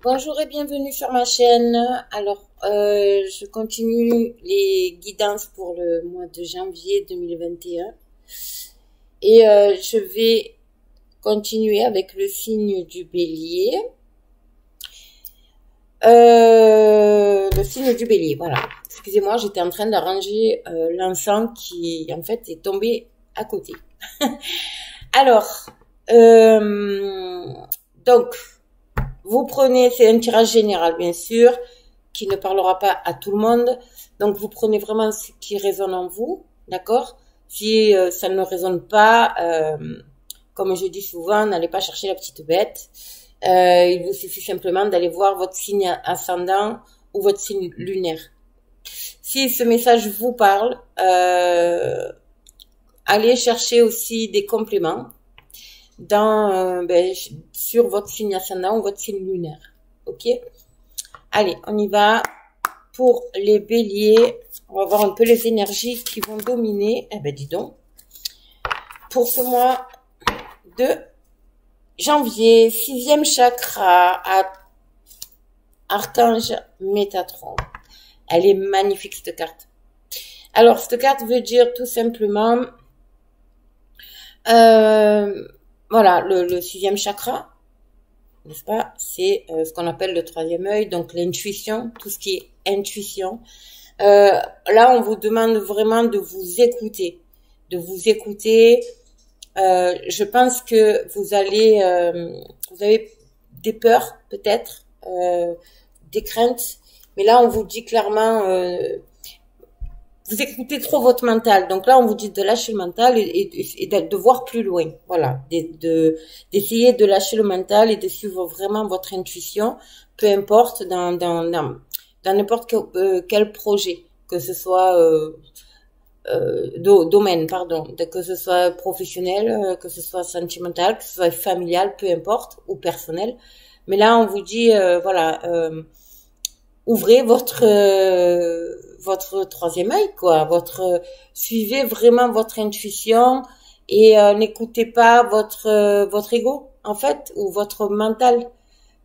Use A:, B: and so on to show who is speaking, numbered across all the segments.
A: Bonjour et bienvenue sur ma chaîne. Alors, je continue les guidances pour le mois de janvier 2021 et je vais continuer avec le signe du Bélier. Le signe du Bélier, voilà. Excusez-moi, j'étais en train d'arranger l'encens qui, en fait, est tombé à côté. Alors, donc, vous prenez, c'est un tirage général, bien sûr, qui ne parlera pas à tout le monde. Donc, vous prenez vraiment ce qui résonne en vous, d'accord? Si ça ne résonne pas, comme je dis souvent, n'allez pas chercher la petite bête. Il vous suffit simplement d'aller voir votre signe ascendant ou votre signe lunaire. Si ce message vous parle, allez chercher aussi des compléments dans sur votre signe ascendant ou votre signe lunaire. Ok? Allez, on y va. Pour les béliers, on va voir un peu les énergies qui vont dominer. Eh ben, dis donc. Pour ce mois de janvier, 6e chakra, à Archange Métatron. Elle est magnifique, cette carte. Alors, cette carte veut dire tout simplement, voilà, le 6e chakra, n'est-ce pas? C'est ce qu'on appelle le 3e œil, donc l'intuition, tout ce qui est intuition. Là, on vous demande vraiment de vous écouter, je pense que vous avez des peurs, peut-être, des craintes, mais là, on vous dit clairement, vous écoutez trop votre mental. Donc là, on vous dit de lâcher le mental et de voir plus loin. Voilà, d'essayer de lâcher le mental et de suivre vraiment votre intuition, peu importe dans n'importe quel projet, que ce soit domaine, pardon, que ce soit professionnel, que ce soit sentimental, que ce soit familial, peu importe, ou personnel. Mais là, on vous dit, voilà, ouvrez votre 3e œil, quoi. Suivez vraiment votre intuition et n'écoutez pas votre ego, en fait, ou votre mental,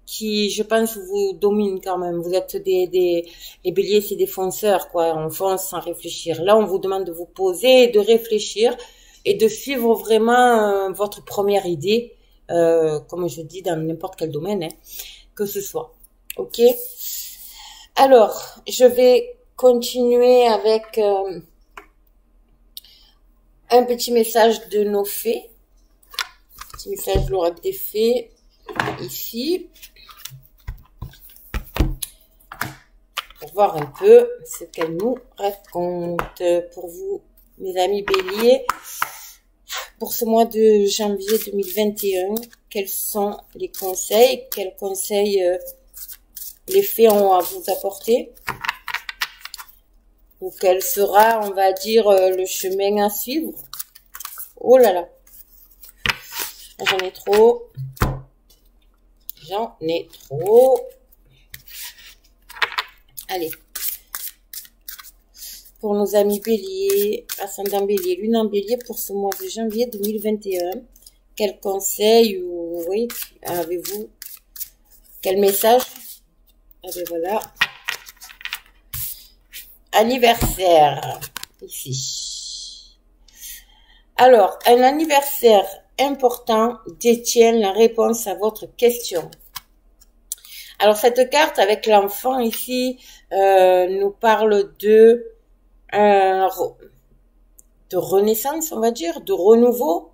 A: qui, je pense, vous domine quand même. Vous êtes les béliers, c'est des fonceurs, quoi. On fonce sans réfléchir. Là, on vous demande de vous poser, de réfléchir et de suivre vraiment votre première idée, comme je dis, dans n'importe quel domaine, hein, que ce soit. Ok? Alors, je vais continuer avec un petit message de nos fées. Petit message de l'oracle des fées, ici. Pour voir un peu ce qu'elle nous raconte pour vous, mes amis béliers. Pour ce mois de janvier 2021, quels sont les conseils? Quels conseils les fées ont à vous apporter? Ou quel sera, on va dire, le chemin à suivre? Oh là là, j'en ai trop. J'en ai trop. Allez. Pour nos amis béliers, ascendant bélier, lune en bélier, pour ce mois de janvier 2021, quel conseil ou oui, avez-vous? Quel message? Ah ben voilà. Anniversaire, ici. Alors, un anniversaire important détient la réponse à votre question. Alors, cette carte avec l'enfant ici nous parle de renaissance, on va dire, de renouveau.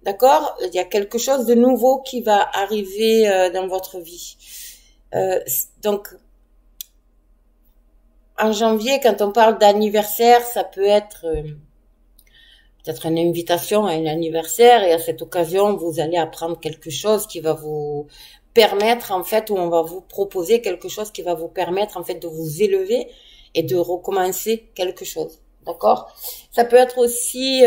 A: D'accord? Il y a quelque chose de nouveau qui va arriver dans votre vie. Donc, en janvier, quand on parle d'anniversaire, ça peut être peut-être une invitation à un anniversaire, et à cette occasion, vous allez apprendre quelque chose qui va vous permettre, en fait, ou on va vous proposer quelque chose qui va vous permettre, en fait, de vous élever et de recommencer quelque chose. D'accord? Ça peut être aussi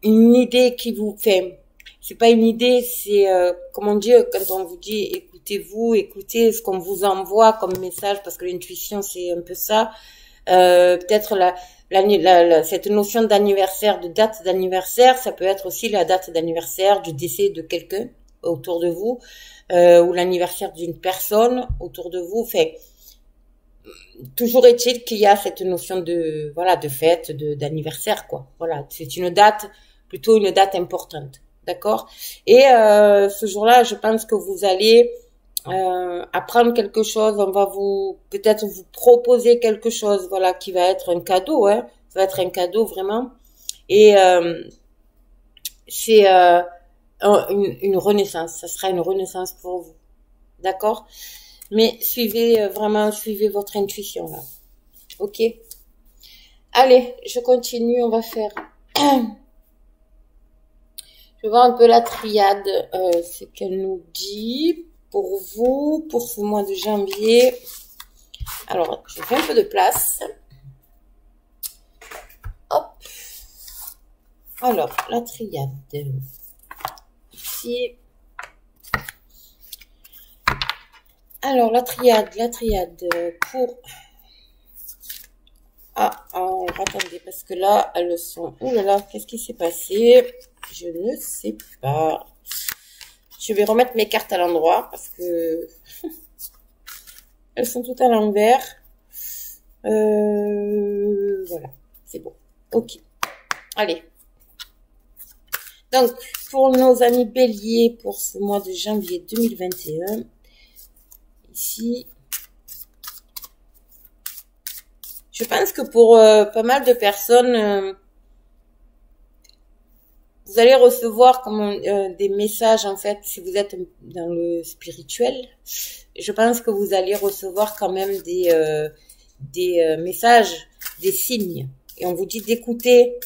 A: une idée qui vous fait... C'est pas une idée, c'est, comment dire, quand on vous dit écoutez-vous, écoutez ce qu'on vous envoie comme message, parce que l'intuition, c'est un peu ça. Peut-être cette notion d'anniversaire, de date d'anniversaire, ça peut être aussi la date d'anniversaire du décès de quelqu'un, autour de vous, ou l'anniversaire d'une personne autour de vous. Fait, toujours est-il qu'il y a cette notion de, voilà, de fête, d'anniversaire, quoi. Voilà, c'est une date, plutôt une date importante, d'accord? Et ce jour-là, je pense que vous allez apprendre quelque chose. On va peut-être vous proposer quelque chose, voilà, qui va être un cadeau, hein. Ça va être un cadeau vraiment. Et c'est une renaissance. Ça sera une renaissance pour vous, d'accord? Mais suivez suivez votre intuition là. Ok. Allez, je continue. On va faire. Je vois un peu la triade, ce qu'elle nous dit pour vous, pour ce mois de janvier. Alors, je fais un peu de place. Hop. Alors, la triade. Ici. Alors, la triade pour... Ah, alors, attendez, parce que là, elles sont... Ouh là là, qu'est-ce qui s'est passé? Je ne sais pas. Je vais remettre mes cartes à l'endroit, parce que... elles sont toutes à l'envers. Voilà, c'est bon. Ok. Allez. Donc, pour nos amis béliers, pour ce mois de janvier 2021... Ici, je pense que pour pas mal de personnes, vous allez recevoir comme des messages, en fait, si vous êtes dans le spirituel. Je pense que vous allez recevoir quand même des messages, des signes. Et on vous dit d'écouter,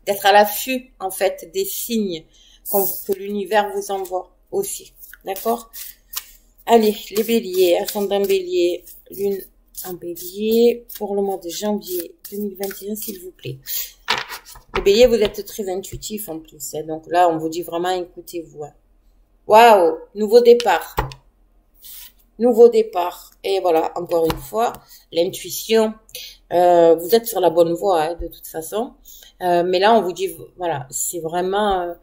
A: d'être à l'affût, en fait, des signes que l'univers vous envoie aussi. D'accord ? Allez, les béliers, ascendant bélier, lune en bélier, pour le mois de janvier 2021, s'il vous plaît. Les béliers, vous êtes très intuitifs en plus, hein, donc là, on vous dit vraiment, écoutez-vous. Hein. Waouh, nouveau départ. Nouveau départ. Et voilà, encore une fois, l'intuition, vous êtes sur la bonne voie, hein, de toute façon. Mais là, on vous dit, voilà, c'est vraiment...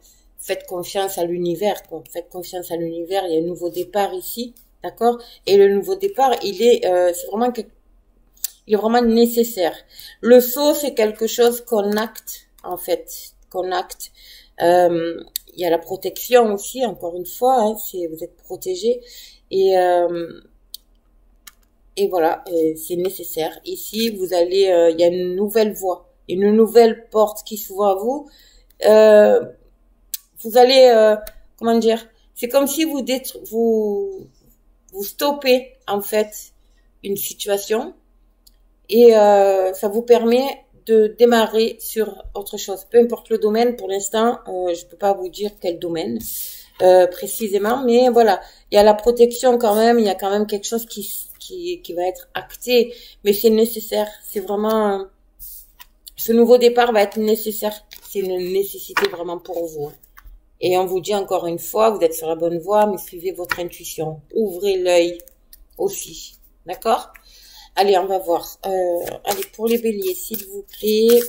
A: faites confiance à l'univers, quoi. Faites confiance à l'univers. Il y a un nouveau départ ici, d'accord? Et le nouveau départ, c'est vraiment il est vraiment nécessaire. Le saut, c'est quelque chose qu'on acte, en fait, qu'on acte. Il y a la protection aussi, encore une fois, hein, vous êtes protégé et voilà, c'est nécessaire. Ici, vous allez, il y a une nouvelle voie, une nouvelle porte qui s'ouvre à vous. Vous allez, comment dire, c'est comme si vous stoppez, en fait, une situation et ça vous permet de démarrer sur autre chose. Peu importe le domaine, pour l'instant, je peux pas vous dire quel domaine précisément, mais voilà, il y a la protection quand même, il y a quand même quelque chose qui va être acté, mais c'est nécessaire, c'est vraiment... ce nouveau départ va être nécessaire, c'est une nécessité vraiment pour vous. Et on vous dit encore une fois, vous êtes sur la bonne voie, mais suivez votre intuition. Ouvrez l'œil aussi. D'accord? Allez, on va voir. Allez, pour les béliers, s'il vous plaît.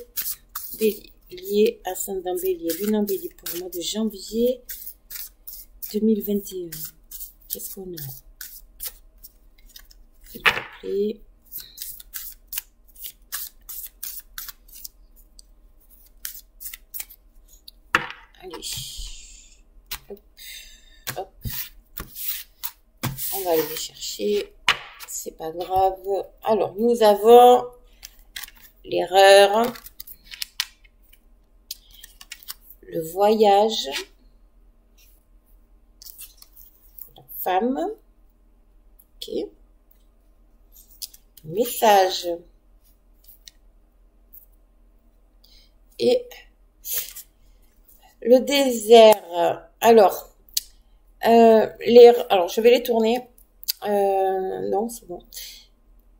A: Bélier, ascendant bélier, lune en bélier pour le mois de janvier 2021. Qu'est-ce qu'on a? S'il vous plaît. Allez. Hop. On va aller les chercher. C'est pas grave. Alors, nous avons l'erreur, le voyage, la femme, ok, message et le désert. Alors, alors je vais les tourner. Non, c'est bon.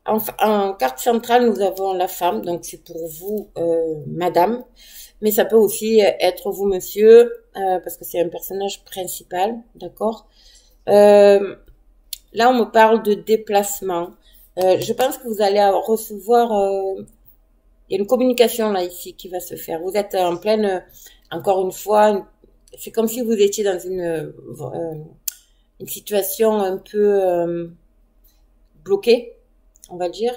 A: En carte centrale, nous avons la femme, donc c'est pour vous, madame, mais ça peut aussi être vous, monsieur, parce que c'est un personnage principal, d'accord. Là, on me parle de déplacement. Je pense que vous allez recevoir, il y a une communication là ici qui va se faire. Vous êtes en pleine, encore une fois, c'est comme si vous étiez dans une situation un peu bloquée, on va dire.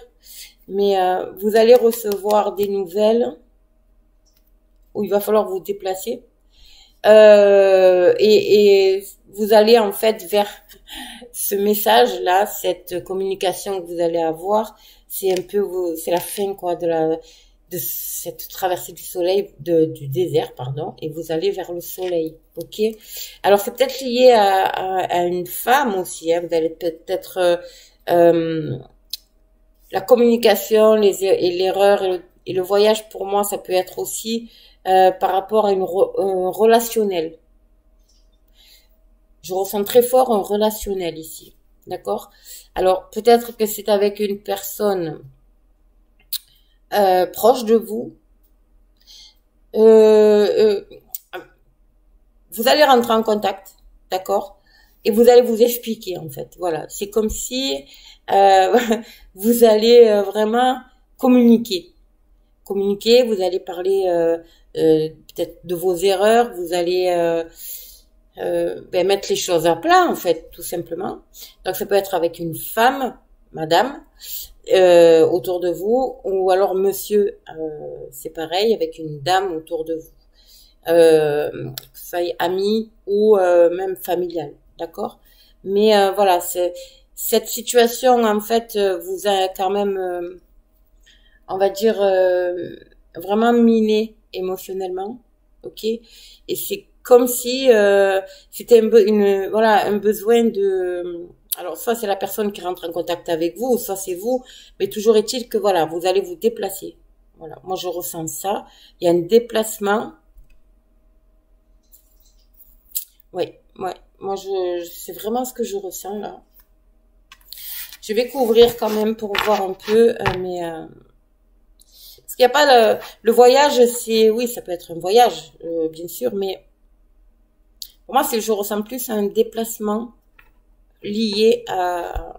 A: Mais vous allez recevoir des nouvelles où il va falloir vous déplacer. Et vous allez en fait vers ce message-là, cette communication que vous allez avoir, c'est un peu, c'est la fin quoi de cette traversée du soleil, du désert, pardon, et vous allez vers le soleil, ok. Alors c'est peut-être lié à une femme aussi, hein. Vous allez peut-être la communication, et l'erreur et le voyage pour moi, ça peut être aussi par rapport à un relationnel. Je ressens très fort un relationnel ici, d'accord? Alors peut-être que c'est avec une personne proche de vous. Vous allez rentrer en contact, d'accord? Et vous allez vous expliquer en fait. Voilà, c'est comme si vous allez vraiment communiquer. Communiquer, vous allez parler peut-être de vos erreurs, vous allez mettre les choses à plat en fait, tout simplement. Donc ça peut être avec une femme, madame, autour de vous, ou alors monsieur, c'est pareil, avec une dame autour de vous. Que ça y est ami ou même familial, d'accord? Mais voilà, cette situation en fait vous a quand même, on va dire, vraiment miné émotionnellement, ok? Et c'est comme si c'était un besoin de. Alors soit c'est la personne qui rentre en contact avec vous, soit c'est vous, mais toujours est-il que voilà, vous allez vous déplacer. Voilà, moi je ressens ça. Il y a un déplacement. Oui, ouais. Moi c'est vraiment ce que je ressens là. Je vais couvrir quand même pour voir un peu, mais parce qu'il n'y a pas le voyage, c'est oui, ça peut être un voyage, bien sûr, mais pour moi, je ressens plus un déplacement lié à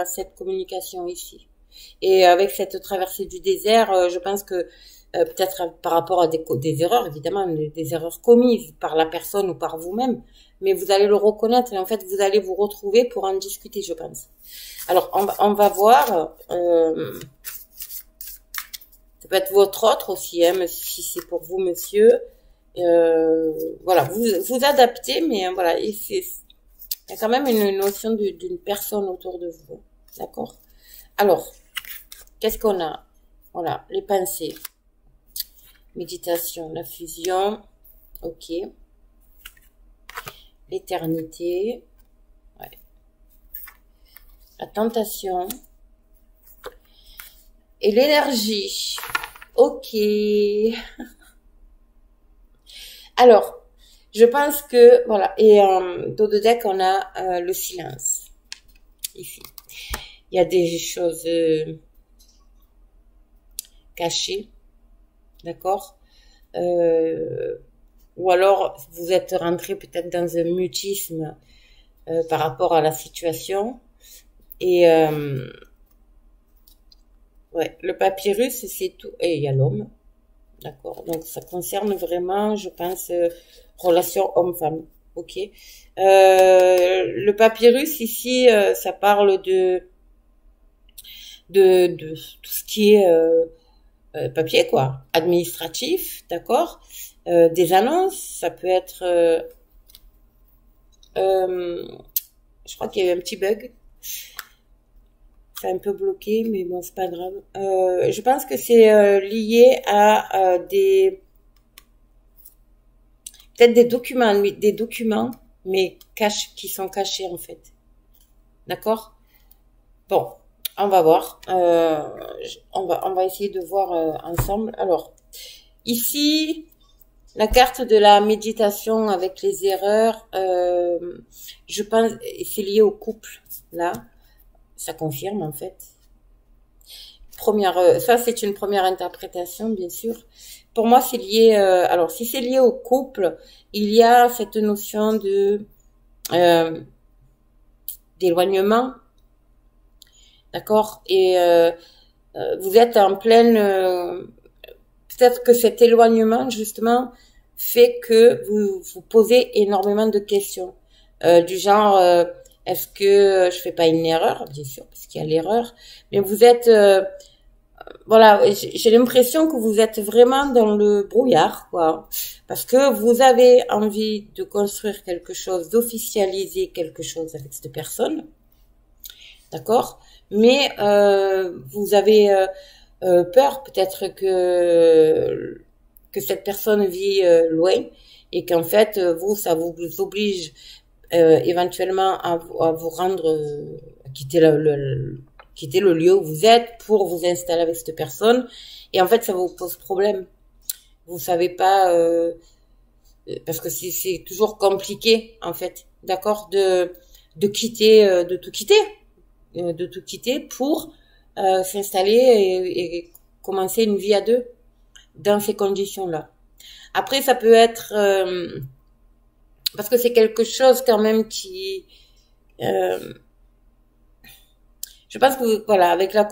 A: cette communication ici. Et avec cette traversée du désert, je pense que peut-être par rapport à des erreurs, évidemment, des erreurs commises par la personne ou par vous-même, mais vous allez le reconnaître et en fait, vous allez vous retrouver pour en discuter, je pense. Alors, on va voir. Ça peut être votre autre aussi, hein, si c'est pour vous, monsieur. Voilà, vous adaptez, mais voilà, il y a quand même une notion d'une personne autour de vous, d'accord? Alors, qu'est-ce qu'on a? Voilà, les pensées, méditation, la fusion, ok, l'éternité, ouais. La tentation et l'énergie, ok. Alors, je pense que, voilà, et dans le deck, on a le silence, ici. Il y a des choses cachées, d'accord? Ou alors, vous êtes rentré peut-être dans un mutisme par rapport à la situation. Et, ouais, le papyrus, c'est tout. Et il y a l'homme. D'accord, donc ça concerne vraiment, je pense, relation homme-femme, ok. Le papyrus ici, ça parle de tout ce qui est papier, quoi, administratif, d'accord. Des annonces, ça peut être, je crois qu'il y a eu un petit bug. C'est un peu bloqué, mais bon, c'est pas grave. Je pense que c'est lié à peut-être des documents, mais qui sont cachés en fait. D'accord? Bon, on va voir. On va essayer de voir ensemble. Alors, ici, la carte de la méditation avec les erreurs, je pense, c'est lié au couple, là. Ça confirme en fait. Ça c'est une première interprétation bien sûr. Pour moi c'est lié. Alors si c'est lié au couple, il y a cette notion de d'éloignement, d'accord. Et vous êtes en pleine. Peut-être que cet éloignement justement fait que vous vous posez énormément de questions du genre est-ce que je fais pas une erreur? Bien sûr, parce qu'il y a l'erreur, mais vous êtes voilà, j'ai l'impression que vous êtes vraiment dans le brouillard, quoi, parce que vous avez envie de construire quelque chose, d'officialiser quelque chose avec cette personne, d'accord? Mais vous avez peur peut-être que cette personne vit loin et qu'en fait vous ça vous oblige éventuellement à vous rendre à quitter le lieu où vous êtes pour vous installer avec cette personne et en fait ça vous pose problème. Vous savez pas parce que c'est toujours compliqué en fait, d'accord, de quitter de tout quitter pour s'installer et commencer une vie à deux dans ces conditions-là. Après, ça peut être parce que c'est quelque chose quand même qui, je pense que voilà, avec la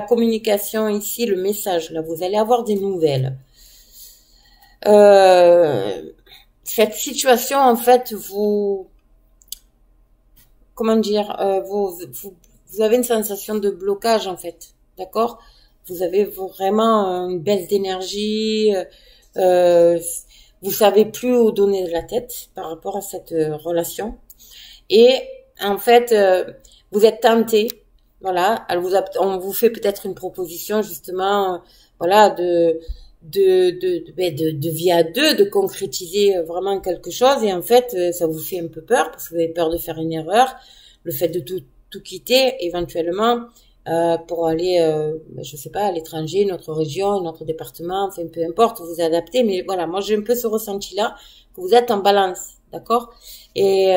A: communication ici, le message là, vous allez avoir des nouvelles. Cette situation, en fait, vous, comment dire, vous avez une sensation de blocage, en fait, d'accord? Vous avez vraiment une baisse d'énergie, vous savez plus où donner de la tête par rapport à cette relation. Et en fait, vous êtes tenté, voilà, on vous fait peut-être une proposition justement, voilà, de vie à deux, de concrétiser vraiment quelque chose. Et en fait, ça vous fait un peu peur parce que vous avez peur de faire une erreur, le fait de tout quitter éventuellement. Pour aller, je sais pas, à l'étranger, une autre région, un autre département, enfin peu importe, vous adaptez. Mais voilà, moi j'ai un peu ce ressenti-là que vous êtes en balance, d'accord. Et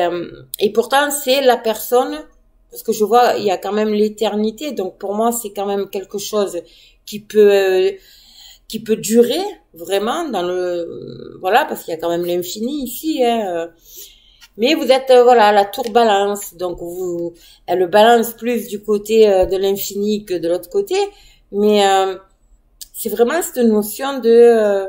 A: pourtant c'est la personne, parce que je vois il y a quand même l'éternité, donc pour moi c'est quand même quelque chose qui peut durer vraiment dans le voilà, parce qu'il y a quand même l'infini ici, hein. Mais vous êtes voilà, la tour balance, donc elle balance plus du côté de l'infini que de l'autre côté, mais c'est vraiment cette notion de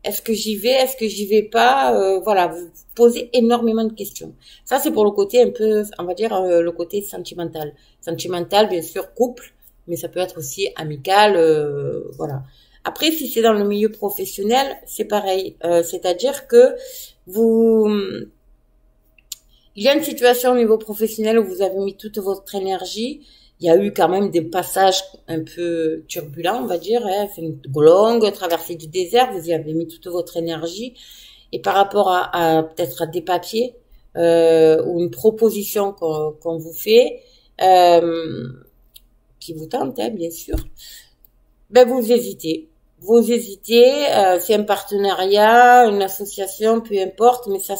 A: est-ce que j'y vais, est-ce que j'y vais pas, voilà, vous posez énormément de questions. Ça c'est pour le côté un peu, on va dire le côté sentimental. Sentimental, bien sûr, couple, mais ça peut être aussi amical, voilà. Après, si c'est dans le milieu professionnel, c'est pareil, c'est-à-dire que il y a une situation au niveau professionnel où vous avez mis toute votre énergie. Il y a eu quand même des passages un peu turbulents, on va dire. Hein. C'est une longue traversée du désert. Vous y avez mis toute votre énergie. Et par rapport à peut-être à des papiers ou une proposition qu'on vous fait, qui vous tente, hein, bien sûr, ben vous hésitez. Vous hésitez. C'est un partenariat, une association, peu importe, mais ça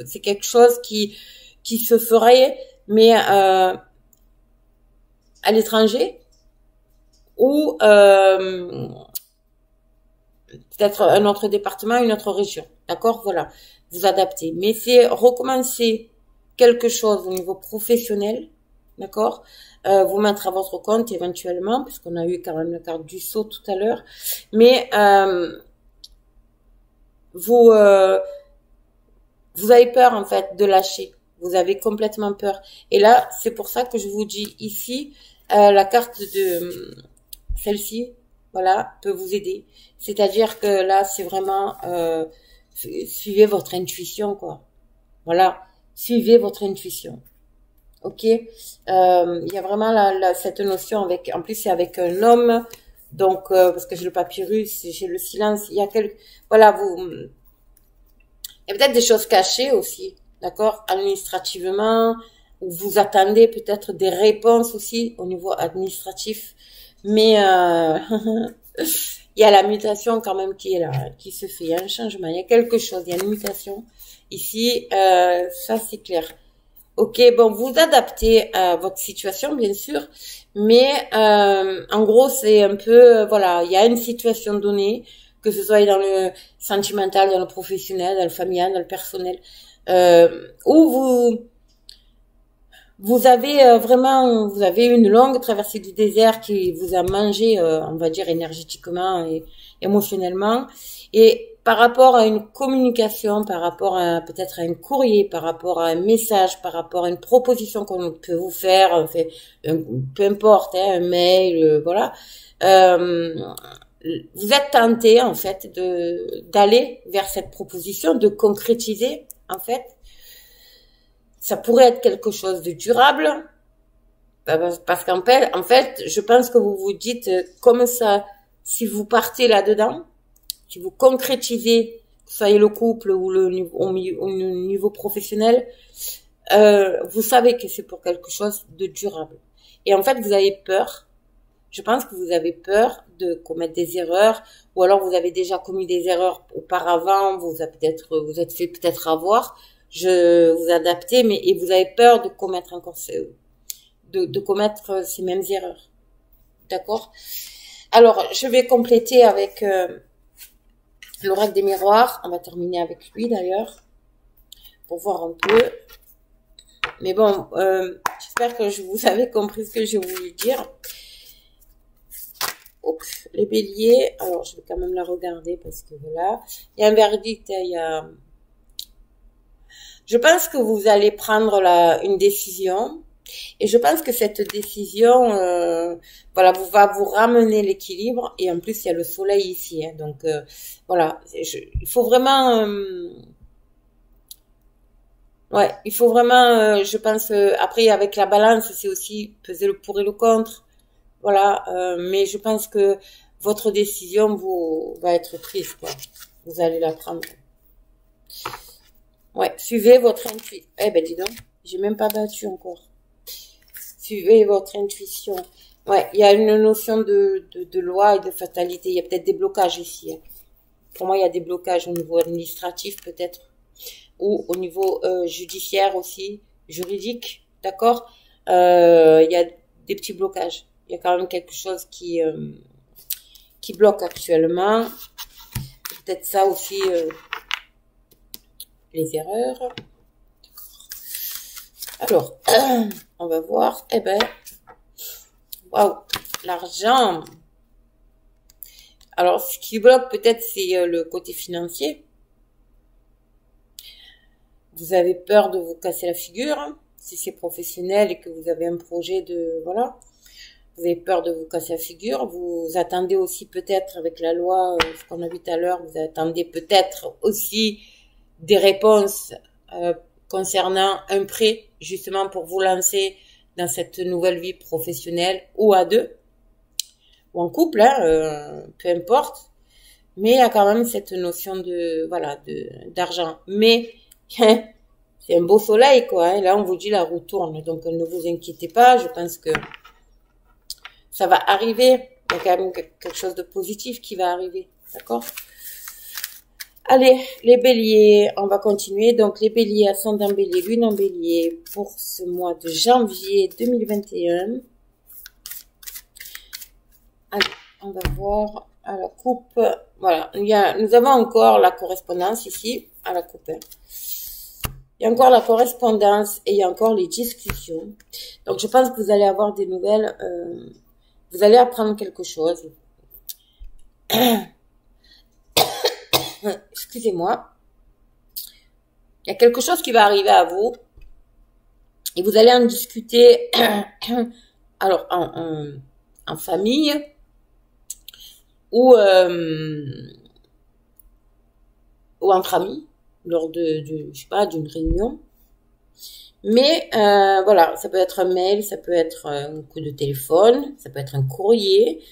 A: c'est quelque chose qui se ferait, mais à l'étranger ou peut-être un autre département, une autre région. D'accord, voilà, vous adaptez. Mais c'est recommencer quelque chose au niveau professionnel, d'accord, vous mettre à votre compte éventuellement, parce qu'on a eu quand même la carte du saut tout à l'heure, mais vous avez peur en fait de lâcher. Vous avez complètement peur. Et là, c'est pour ça que je vous dis ici, la carte de celle-ci, voilà, peut vous aider. C'est-à-dire que là, c'est vraiment suivez votre intuition, quoi. Voilà, suivez votre intuition. Ok. Il y a vraiment cette notion avec. En plus, c'est avec un homme. Donc, parce que j'ai le papyrus, j'ai le silence. Il y a voilà, il y a peut-être des choses cachées aussi. D'accord, administrativement, où vous attendez peut-être des réponses aussi au niveau administratif, mais il y a la mutation quand même qui est là, qui se fait, il y a un changement, il y a quelque chose, il y a une mutation ici, ça c'est clair. Ok, bon, vous adaptez à votre situation bien sûr, mais en gros c'est un peu, voilà, il y a une situation donnée, que ce soit dans le sentimental, dans le professionnel, dans le familial, dans le personnel, où vous avez vraiment, vous avez une longue traversée du désert qui vous a mangé, on va dire énergétiquement et émotionnellement, et par rapport à une communication, par rapport à peut-être à un courrier, par rapport à un message, par rapport à une proposition qu'on peut vous faire, enfin, peu importe, hein, un mail, voilà. Vous êtes tenté en fait d'aller vers cette proposition, de concrétiser en fait. Ça pourrait être quelque chose de durable, parce qu'en fait, je pense que vous vous dites comme ça, si vous partez là-dedans, si vous concrétisez, que ce soit le couple ou au niveau professionnel, vous savez que c'est pour quelque chose de durable. Et en fait, vous avez peur. Je pense que vous avez peur de commettre des erreurs, ou alors vous avez déjà commis des erreurs auparavant, vous êtes fait peut-être avoir, vous adaptez, et vous avez peur de commettre encore de commettre ces mêmes erreurs. D'accord? Alors, je vais compléter avec l'oracle des miroirs. On va terminer avec lui d'ailleurs, pour voir un peu. Mais bon, j'espère que vous avez compris ce que j'ai voulu dire. Oups, les béliers, alors je vais quand même la regarder parce que voilà, il y a un verdict, je pense que vous allez prendre une décision, et je pense que cette décision, voilà, va vous ramener l'équilibre, et en plus il y a le soleil ici, hein, donc voilà, il faut vraiment, ouais, il faut vraiment, je pense, après avec la balance, c'est aussi peser le pour et le contre. Voilà, mais je pense que votre décision va être prise, quoi. Vous allez la prendre. Ouais, suivez votre intuition. Eh ben, dis donc, j'ai même pas battu encore. Suivez votre intuition. Ouais, il y a une notion de loi et de fatalité. Il y a peut-être des blocages ici, hein. Pour moi, il y a des blocages au niveau administratif, peut-être. Ou au niveau judiciaire aussi, juridique, d'accord? Il y a des petits blocages. Il y a quand même quelque chose qui bloque actuellement. Peut-être ça aussi, les erreurs. Alors, on va voir. Eh ben, waouh, l'argent. Alors, ce qui bloque peut-être, c'est le côté financier. Vous avez peur de vous casser la figure, hein, si c'est professionnel et que vous avez un projet de... Voilà. Vous avez peur de vous casser la figure. Vous attendez aussi peut-être avec la loi, ce qu'on a vu tout à l'heure, vous attendez peut-être aussi des réponses concernant un prêt, justement pour vous lancer dans cette nouvelle vie professionnelle, ou à deux, ou en couple, hein, peu importe. Mais il y a quand même cette notion de, voilà, d'argent. Mais c'est un beau soleil, quoi. Hein. Là, on vous dit la roue tourne. Donc, ne vous inquiétez pas. Je pense que ça va arriver. Il y a quand même quelque chose de positif qui va arriver. D'accord? Allez, les béliers, on va continuer. Donc, les béliers, ascendant bélier, lune en bélier pour ce mois de janvier 2021. Allez, on va voir à la coupe. Voilà, nous avons encore la correspondance ici, à la coupe. Il y a encore la correspondance et il y a encore les discussions. Donc, je pense que vous allez avoir des nouvelles. Vous allez apprendre quelque chose. Excusez-moi. Il y a quelque chose qui va arriver à vous. Et vous allez en discuter. Alors, en famille. Ou entre amis. Lors je sais pas, d'une réunion. Mais voilà, ça peut être un mail, ça peut être un coup de téléphone, ça peut être un courrier,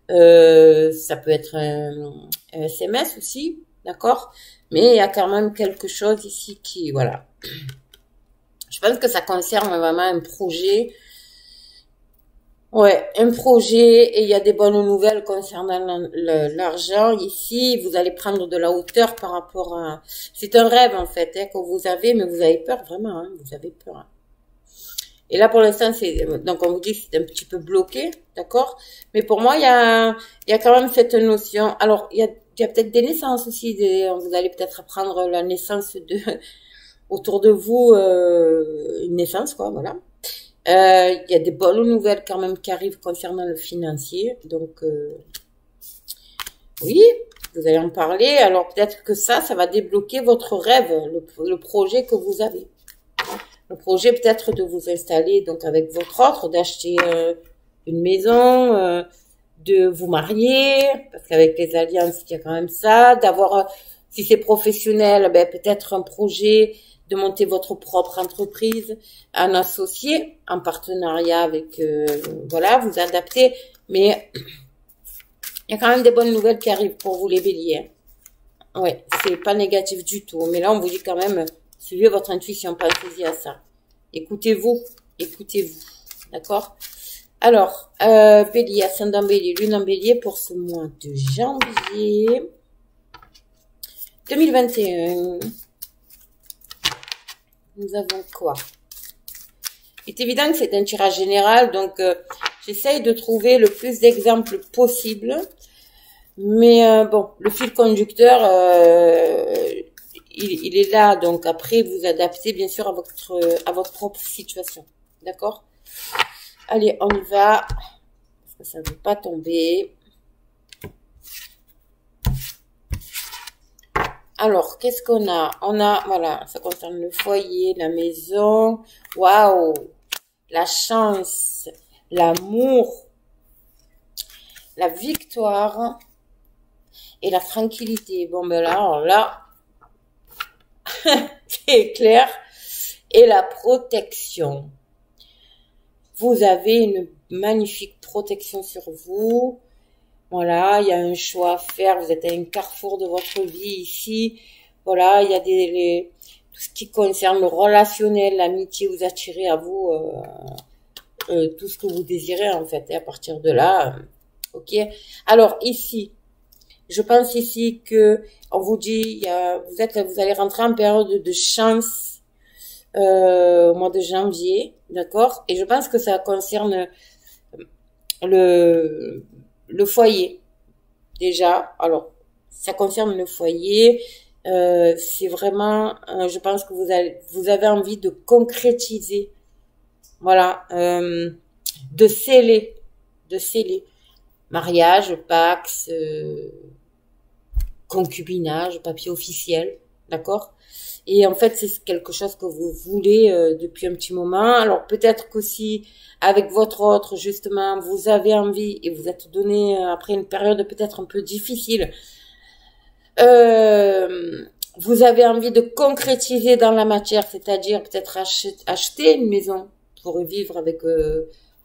A: ça peut être un SMS aussi, d'accord? Mais il y a quand même quelque chose ici qui, voilà. Je pense que ça concerne vraiment un projet. Ouais, un projet, et il y a des bonnes nouvelles concernant l'argent. Ici, vous allez prendre de la hauteur par rapport à... C'est un rêve, en fait, hein, que vous avez, mais vous avez peur, vraiment, hein, vous avez peur. Hein. Et là, pour l'instant, donc on vous dit que c'est un petit peu bloqué, d'accord? Mais pour moi, il y a quand même cette notion... Alors, il y a peut-être des naissances aussi, vous allez peut-être apprendre la naissance autour de vous, une naissance, quoi, voilà. Il y a des bonnes nouvelles quand même qui arrivent concernant le financier. Donc, oui, Vous allez en parler. Alors peut-être que ça va débloquer votre rêve, le projet que vous avez. Le projet peut-être de vous installer donc avec votre autre, d'acheter une maison, de vous marier, parce qu'avec les alliances, il y a quand même ça, d'avoir, si c'est professionnel, ben, peut-être un projet de monter votre propre entreprise, un associé, en partenariat avec, voilà, vous adapter, mais il y a quand même des bonnes nouvelles qui arrivent pour vous les béliers. Ouais, c'est pas négatif du tout, mais là on vous dit quand même, suivez votre intuition, pensez-y à ça. Écoutez-vous, écoutez-vous, d'accord? Alors, Bélier, ascendant Bélier, lune en Bélier pour ce mois de janvier 2021. Nous avons quoi? Il est évident que c'est un tirage général, donc j'essaye de trouver le plus d'exemples possible. Mais bon, le fil conducteur, il est là, donc après vous adaptez bien sûr à votre propre situation, d'accord? Allez, on y va, parce que ça ne veut pas tomber. Alors, qu'est-ce qu'on a? On a, voilà, ça concerne le foyer, la maison, waouh, la chance, l'amour, la victoire et la tranquillité. Bon, ben là, alors là, c'est clair. Et la protection. Vous avez une magnifique protection sur vous. Voilà, il y a un choix à faire. Vous êtes à un carrefour de votre vie ici. Voilà, il y a tout ce qui concerne le relationnel, l'amitié, vous attirez à vous tout ce que vous désirez en fait. Et à partir de là, ok. Alors ici, je pense ici que on vous dit, vous allez rentrer en période de chance. Au mois de janvier, d'accord? Et je pense que ça concerne le foyer, déjà. Alors, ça concerne le foyer. C'est vraiment, je pense que vous avez envie de concrétiser, voilà, de sceller, mariage, pax, concubinage, papier officiel, d'accord? Et en fait, c'est quelque chose que vous voulez depuis un petit moment. Alors peut-être qu'aussi avec votre autre, justement, vous avez envie et vous êtes donné après une période peut-être un peu difficile. Vous avez envie de concrétiser dans la matière, c'est-à-dire peut-être acheter une maison pour y vivre avec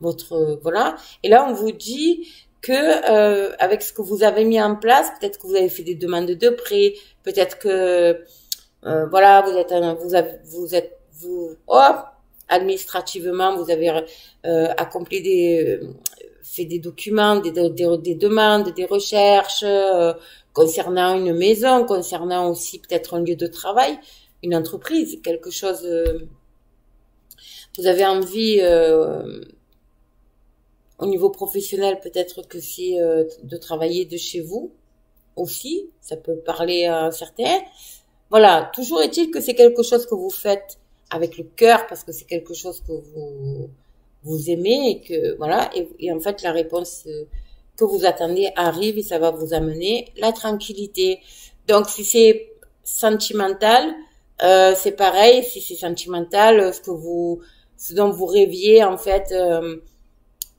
A: votre voilà. Et là, on vous dit que avec ce que vous avez mis en place, peut-être que vous avez fait des demandes de prêt, peut-être que voilà, administrativement, vous avez accompli fait des documents, des demandes, des recherches concernant une maison, concernant aussi peut-être un lieu de travail, une entreprise, quelque chose. Vous avez envie au niveau professionnel, peut-être que c'est de travailler de chez vous aussi. Ça peut parler à certains. Voilà, toujours est-il que c'est quelque chose que vous faites avec le cœur parce que c'est quelque chose que vous aimez et que voilà et en fait la réponse que vous attendez arrive et ça va vous amener la tranquillité. Donc si c'est sentimental, c'est pareil. Si c'est sentimental, ce dont vous rêviez en fait.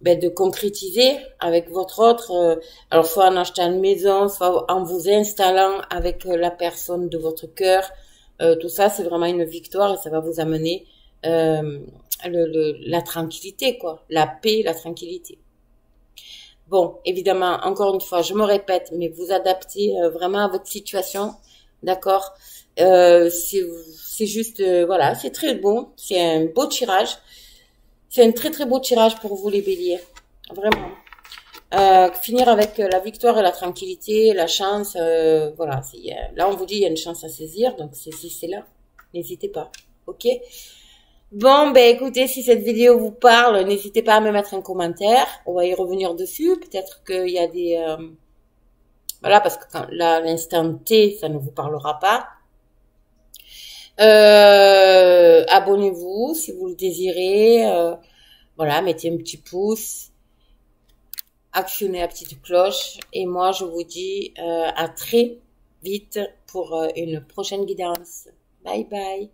A: De concrétiser avec votre autre, alors soit en achetant une maison, soit en vous installant avec la personne de votre cœur, tout ça c'est vraiment une victoire et ça va vous amener la tranquillité, quoi, la paix, la tranquillité. Bon, évidemment, encore une fois, je me répète, mais vous adaptez vraiment à votre situation, d'accord? C'est juste, voilà, c'est très bon, c'est un beau tirage. C'est un très très beau tirage pour vous les béliers, vraiment. Finir avec la victoire et la tranquillité, la chance, voilà. Là on vous dit il y a une chance à saisir, donc c'est là, n'hésitez pas, ok? Bon ben écoutez, si cette vidéo vous parle, n'hésitez pas à me mettre un commentaire, on va y revenir dessus, peut-être qu'il y a des... voilà, parce que là l'instant T, ça ne vous parlera pas. Abonnez-vous si vous le désirez. Voilà, mettez un petit pouce. actionnez la petite cloche. Et moi, je vous dis à très vite pour une prochaine guidance. Bye bye.